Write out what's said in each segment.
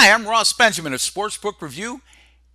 Hi, I'm Ross Benjamin of Sportsbook Review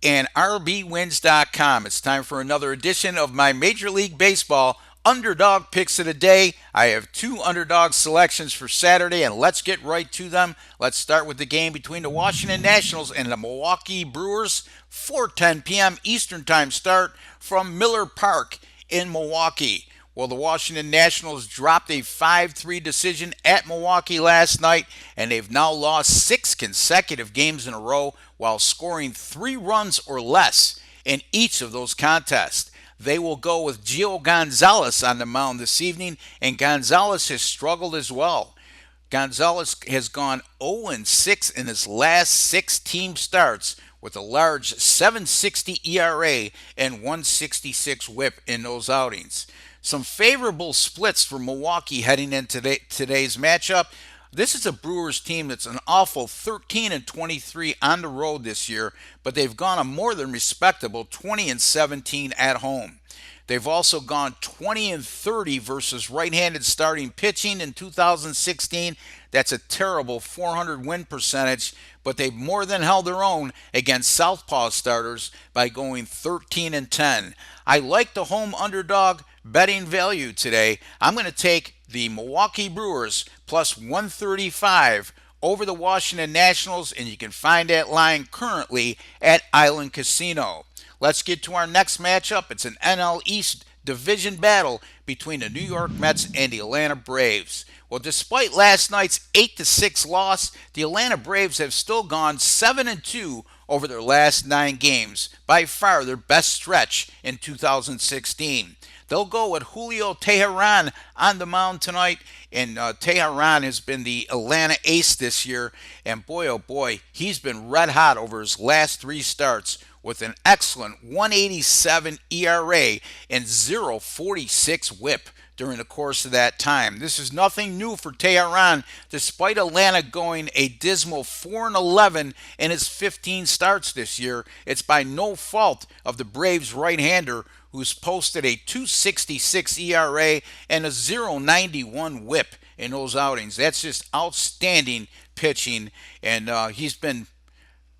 and RBWins.com. It's time for another edition of my Major League Baseball Underdog Picks of the Day. I have two underdog selections for Saturday, and let's get right to them. Let's start with the game between the Washington Nationals and the Milwaukee Brewers. 4:10 p.m. Eastern Time start from Miller Park in Milwaukee. Well, the Washington Nationals dropped a 5-3 decision at Milwaukee last night, and they've now lost 6 consecutive games in a row while scoring 3 runs or less in each of those contests. They will go with Gio Gonzalez on the mound this evening, and Gonzalez has struggled as well. Gonzalez has gone 0-6 in his last 6 team starts with a large 7.60 ERA and 1.66 whip in those outings. Some favorable splits for Milwaukee heading into today's matchup. This is a Brewers team that's an awful 13-23 on the road this year, but they've gone a more than respectable 20-17 at home. They've also gone 20-30 versus right-handed starting pitching in 2016. That's a terrible 400 win percentage, but they've more than held their own against southpaw starters by going 13-10. I like the home underdog betting value today. I'm going to take the Milwaukee Brewers plus 135 over the Washington Nationals, and you can find that line currently at Island Casino. Let's get to our next matchup. It's an NL East division battle between the New York Mets and the Atlanta Braves. Well, despite last night's 8-6 loss, the Atlanta Braves have still gone 7-2 over their last 9 games, by far their best stretch in 2016. They'll go with Julio Teheran on the mound tonight, and Teheran has been the Atlanta ace this year, and boy, oh boy, he's been red hot over his last 3 starts with an excellent 187 ERA and 0.46 whip during the course of that time. This is nothing new for Teheran, despite Atlanta going a dismal 4-11 in his 15 starts this year. It's by no fault of the Braves right-hander, who's posted a 2.66 ERA and a 0.91 whip in those outings. That's just outstanding pitching, and he's been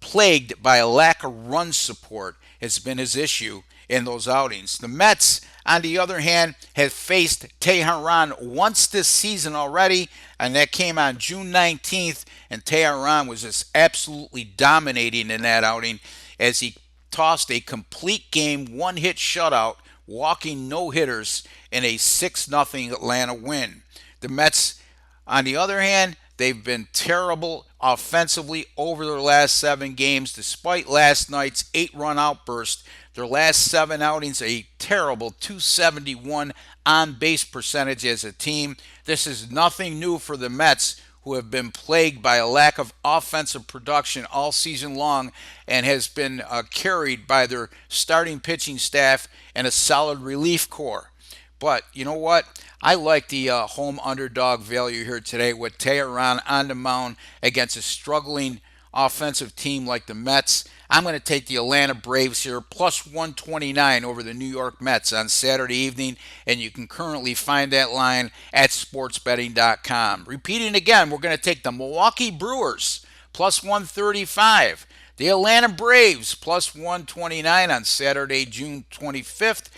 plagued by a lack of run support has been his issue in those outings. The Mets, on the other hand, have faced Teheran once this season already, and that came on June 19th, and Teheran was just absolutely dominating in that outing as he tossed a complete game, 1-hit shutout, walking no-hitters in a 6-0 Atlanta win. The Mets, on the other hand, they've been terrible offensively over their last 7 games, despite last night's 8-run outburst. Their last 7 outings, a terrible 271 on-base percentage as a team. This is nothing new for the Mets, who have been plagued by a lack of offensive production all season long and has been carried by their starting pitching staff and a solid relief corps. But you know what? I like the home underdog value here today with Teheran on the mound against a struggling offensive team like the Mets. I'm going to take the Atlanta Braves here plus 129 over the New York Mets on Saturday evening, and you can currently find that line at sportsbetting.com. Repeating again, we're going to take the Milwaukee Brewers plus 135, the Atlanta Braves plus 129 on Saturday, June 25th.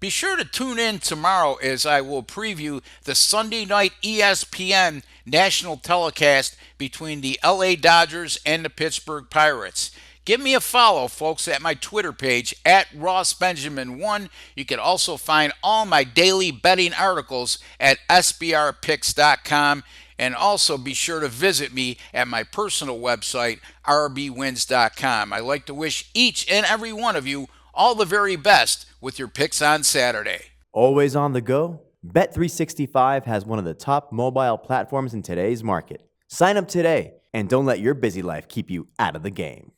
Be sure to tune in tomorrow as I will preview the Sunday night ESPN national telecast between the LA Dodgers and the Pittsburgh Pirates. Give me a follow, folks, at my Twitter page at RossBenjamin1. You can also find all my daily betting articles at sbrpicks.com. And also be sure to visit me at my personal website, rbwins.com. I like to wish each and every one of you all the very best with your picks on Saturday. Always on the go? Bet365 has one of the top mobile platforms in today's market. Sign up today and don't let your busy life keep you out of the game.